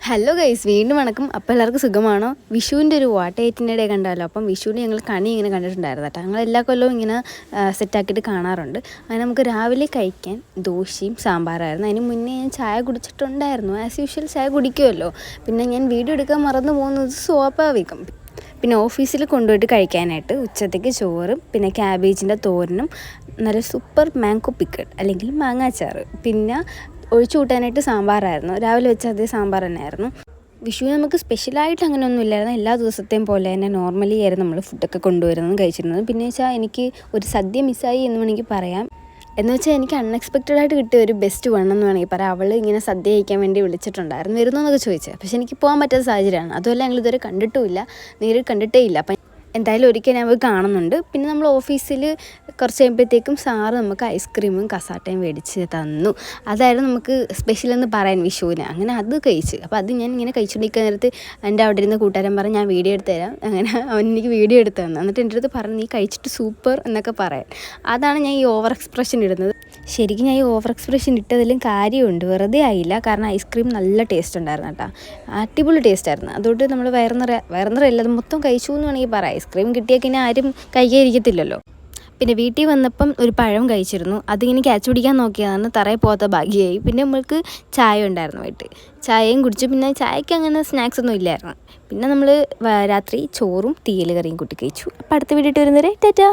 Hello guys, വീണ്ടും വണക്കം. അപ്പോൾ എല്ലാവർക്കും സുഖമാണോ? വിഷുവിൻ്റെ ഒരു വാട്ടേറ്റിൻ്റെ ഡേ കണ്ടല്ലോ. അപ്പം വിഷുവിന് ഞങ്ങൾ കണി ഇങ്ങനെ കണ്ടിട്ടുണ്ടായിരുന്നു കേട്ടോ. ഞങ്ങൾ എല്ലാ കൊല്ലവും ഇങ്ങനെ സെറ്റാക്കിയിട്ട് കാണാറുണ്ട്. അങ്ങനെ നമുക്ക് രാവിലെ കഴിക്കാൻ ദോശയും സാമ്പാറായിരുന്നു. അതിന് മുന്നേ ഞാൻ ചായ കുടിച്ചിട്ടുണ്ടായിരുന്നു. ആസ് യൂഷ്വൽ ചായ കുടിക്കുമല്ലോ. പിന്നെ ഞാൻ വീഡിയോ എടുക്കാൻ മറന്നു പോകുന്നത് സ്വാഭാവികം. പിന്നെ ഓഫീസിൽ കൊണ്ടുപോയിട്ട് കഴിക്കാനായിട്ട് ഉച്ചത്തേക്ക് ചോറും പിന്നെ ക്യാബേജിൻ്റെ തോരനും നല്ല സൂപ്പർ മാംഗോ പിക്കിൾ അല്ലെങ്കിൽ മാങ്ങാച്ചാറ്, പിന്നെ ഒഴിച്ചു കൂട്ടാനായിട്ട് സാമ്പാറായിരുന്നു. രാവിലെ വെച്ച അതേ സാമ്പാർ തന്നെയായിരുന്നു. വിഷുവിന് നമുക്ക് സ്പെഷ്യലായിട്ട് അങ്ങനെയൊന്നും ഇല്ലായിരുന്നു. എല്ലാ ദിവസത്തെയും പോലെ തന്നെ നോർമലി ആയിരുന്നു നമ്മൾ ഫുഡൊക്കെ കൊണ്ടുവരുന്നതും കഴിച്ചിരുന്നത്. പിന്നെ വെച്ചാൽ എനിക്ക് ഒരു സദ്യ മിസ്സായി എന്ന് വേണമെങ്കിൽ പറയാം. എന്ന് വെച്ചാൽ എനിക്ക് അൺഎക്സ്പെക്റ്റഡ് ആയിട്ട് കിട്ടിയ ഒരു ബെസ്റ്റ് വേണമെന്ന് വേണമെങ്കിൽ പറയാം. അവൾ ഇങ്ങനെ സദ്യ കഴിക്കാൻ വേണ്ടി വിളിച്ചിട്ടുണ്ടായിരുന്നു, വരുന്നതെന്നൊക്കെ ചോദിച്ചത്. പക്ഷേ എനിക്ക് പോകാൻ പറ്റാത്ത സാഹചര്യമാണ്. അതുമല്ല, ഞങ്ങൾ ഇതുവരെ കണ്ടിട്ടുമില്ല, നേരിട്ട് കണ്ടിട്ടേ ഇല്ല. അപ്പം എന്തായാലും ഒരിക്കൽ ഞാൻ പോയി കാണുന്നുണ്ട്. പിന്നെ നമ്മൾ ഓഫീസിൽ കുറച്ച് കഴിയുമ്പോഴത്തേക്കും സാറ് നമുക്ക് ഐസ്ക്രീമും കസാട്ടയും മേടിച്ച് തന്നു. അതായിരുന്നു നമുക്ക് സ്പെഷ്യലെന്ന് പറയാൻ വിഷുവിന്. അങ്ങനെ അത് കഴിച്ച്. അപ്പോൾ അത് ഞാൻ ഇങ്ങനെ കഴിച്ചുകൊണ്ടിരിക്കുന്ന നേരത്ത് എൻ്റെ അവിടെ ഇരുന്ന് കൂട്ടുകാരൻ പറഞ്ഞ് ഞാൻ വീഡിയോ എടുത്ത് തരാം. അങ്ങനെ അവൻ എനിക്ക് വീഡിയോ എടുത്ത് തന്നു. എന്നിട്ട് എൻ്റെ അടുത്ത് പറഞ്ഞു നീ കഴിച്ചിട്ട് സൂപ്പർ എന്നൊക്കെ പറയാൻ. അതാണ് ഞാൻ ഈ ഓവർ എക്സ്പ്രഷൻ ഇടുന്നത്. ശരിക്കും ഞാൻ ഈ ഓവർ എക്സ്പ്രഷൻ ഇട്ടതിലും കാര്യമുണ്ട്, വെറുതെ ആയില്ല. കാരണം ഐസ്ക്രീം നല്ല ടേസ്റ്റ് ഉണ്ടായിരുന്നു കേട്ടോ, അടിപൊളി ടേസ്റ്റായിരുന്നു. അതുകൊണ്ട് നമ്മൾ വയറുനിറയല്ല, അത് മൊത്തം കഴിച്ചു എന്ന് വേണമെങ്കിൽ പറയാം. ഐസ്ക്രീം കിട്ടിയാൽ പിന്നെ ആരും കഴിക്കാതിരിക്കത്തില്ലല്ലോ. പിന്നെ വീട്ടിൽ വന്നപ്പം ഒരു പഴം കഴിച്ചിരുന്നു. അതിങ്ങനെ ക്യാച്ച് പിടിക്കാൻ നോക്കിയതാണ്, തറയിൽ പോകാത്ത ഭാഗ്യമായി. പിന്നെ നമ്മൾക്ക് ചായ ഉണ്ടായിരുന്നു വീട്ടിൽ, ചായയും കുടിച്ചു. പിന്നെ ചായക്ക് അങ്ങനെ സ്നാക്സ് ഒന്നും ഇല്ലായിരുന്നു. പിന്നെ നമ്മൾ രാത്രി ചോറും തീയൽ കറിയും കൂട്ടി കഴിച്ചു. അപ്പോൾ അടുത്ത വീഡിയോ ഇട്ട് വരുന്നവരെ ടാറ്റാ.